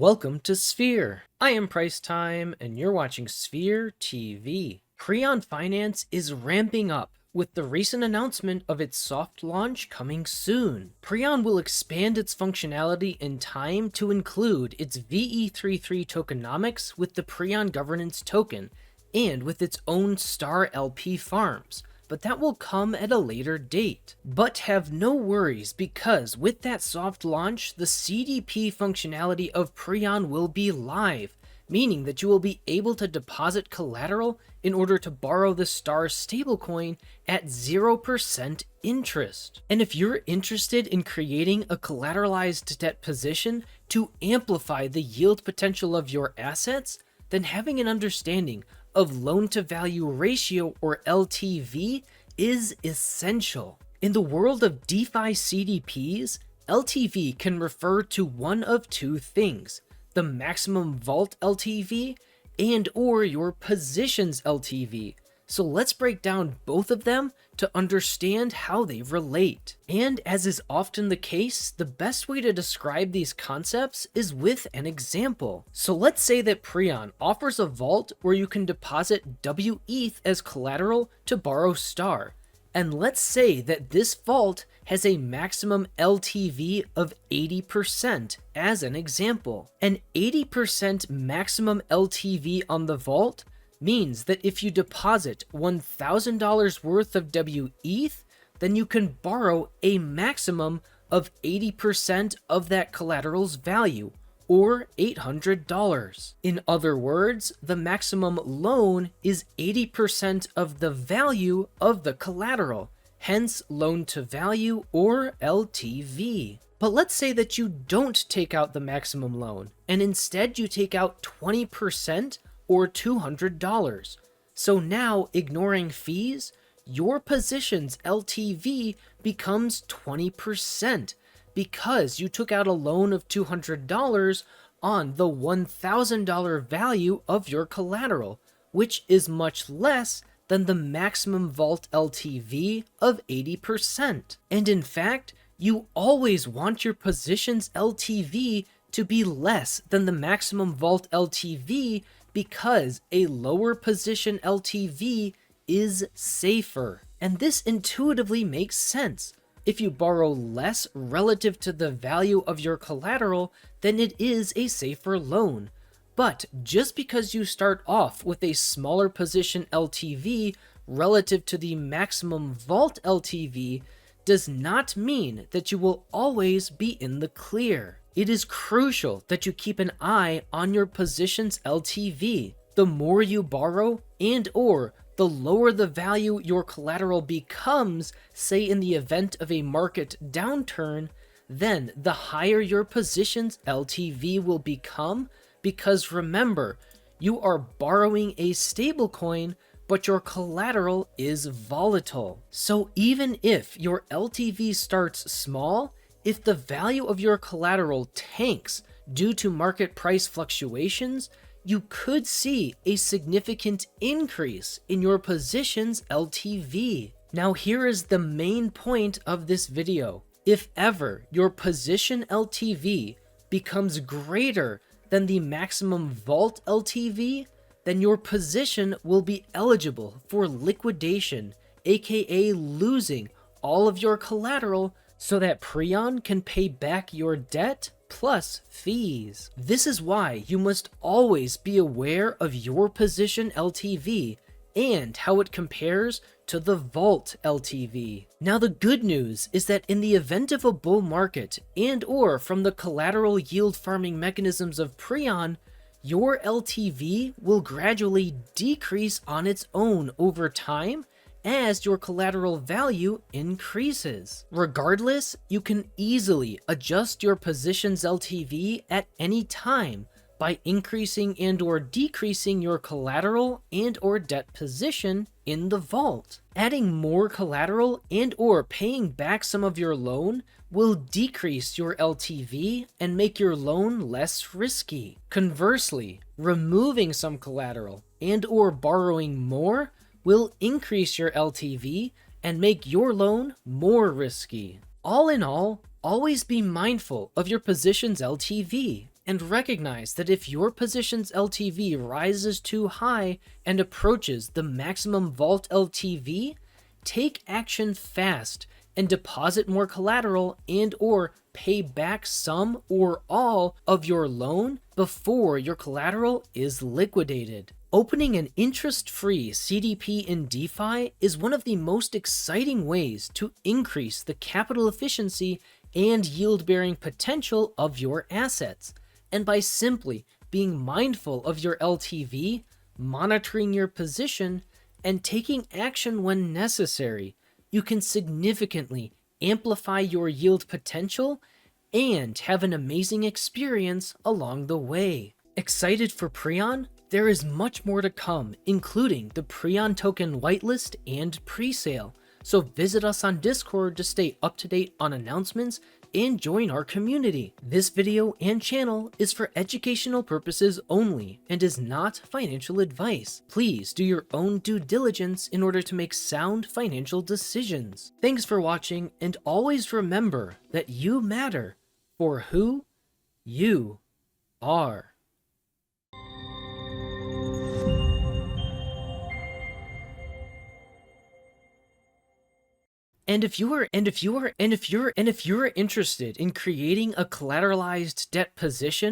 Welcome to Sphere. I am Price Time, and you're watching Sphere TV. Preon Finance is ramping up with the recent announcement of its soft launch coming soon. Preon will expand its functionality in time to include its VE33 tokenomics with the Preon governance token and with its own star LP farms, but that will come at a later date. But have no worries, because with that soft launch, the CDP functionality of Preon will be live, meaning that you will be able to deposit collateral in order to borrow the star stablecoin at 0% interest. And if you're interested in creating a collateralized debt position to amplify the yield potential of your assets, then having an understanding of loan-to-value ratio, or LTV, is essential. In the world of DeFi CDPs, LTV can refer to one of two things: the maximum vault LTV and or your positions LTV. So let's break down both of them to understand how they relate. And as is often the case, the best way to describe these concepts is with an example. So let's say that Preon offers a vault where you can deposit WETH as collateral to borrow star. And let's say that this vault has a maximum LTV of 80% as an example. An 80% maximum LTV on the vault means that if you deposit $1,000 worth of WETH, then you can borrow a maximum of 80% of that collateral's value, or $800. In other words, the maximum loan is 80% of the value of the collateral, hence loan to value, or LTV. But let's say that you don't take out the maximum loan, and instead you take out 20%, or $200. So now, ignoring fees, your position's LTV becomes 20% because you took out a loan of $200 on the $1,000 value of your collateral, which is much less than the maximum vault LTV of 80%. And in fact, you always want your position's LTV to be less than the maximum vault LTV, because a lower position LTV is safer. And this intuitively makes sense. If you borrow less relative to the value of your collateral, then it is a safer loan. But just because you start off with a smaller position LTV relative to the maximum vault LTV does not mean that you will always be in the clear. It is crucial that you keep an eye on your position's LTV. The more you borrow and or the lower the value your collateral becomes, say in the event of a market downturn, then the higher your position's LTV will become, because remember, you are borrowing a stablecoin, but your collateral is volatile. So even if your LTV starts small, if the value of your collateral tanks due to market price fluctuations, you could see a significant increase in your position's LTV. Now here is the main point of this video. If ever your position LTV becomes greater than the maximum vault LTV, then your position will be eligible for liquidation, aka losing all of your collateral, so that Preon can pay back your debt plus fees. This is why you must always be aware of your position LTV and how it compares to the vault LTV. Now the good news is that in the event of a bull market and or from the collateral yield farming mechanisms of Preon, your LTV will gradually decrease on its own over time as your collateral value increases. Regardless, you can easily adjust your position's LTV at any time by increasing and or decreasing your collateral and or debt position in the vault. Adding more collateral and or paying back some of your loan will decrease your LTV and make your loan less risky. Conversely, removing some collateral and or borrowing more will increase your LTV and make your loan more risky. All in all, always be mindful of your position's LTV. And recognize that if your position's LTV rises too high and approaches the maximum vault LTV, take action fast and deposit more collateral and or pay back some or all of your loan before your collateral is liquidated. Opening an interest-free CDP in DeFi is one of the most exciting ways to increase the capital efficiency and yield-bearing potential of your assets. And by simply being mindful of your LTV, monitoring your position, and taking action when necessary, you can significantly amplify your yield potential and have an amazing experience along the way. Excited for Preon? There is much more to come, including the Preon token whitelist and presale. So visit us on Discord to stay up to date on announcements and join our community. This video and channel is for educational purposes only and is not financial advice. Please do your own due diligence in order to make sound financial decisions. Thanks for watching, and always remember that you matter for who you are. And if you're interested in creating a collateralized debt position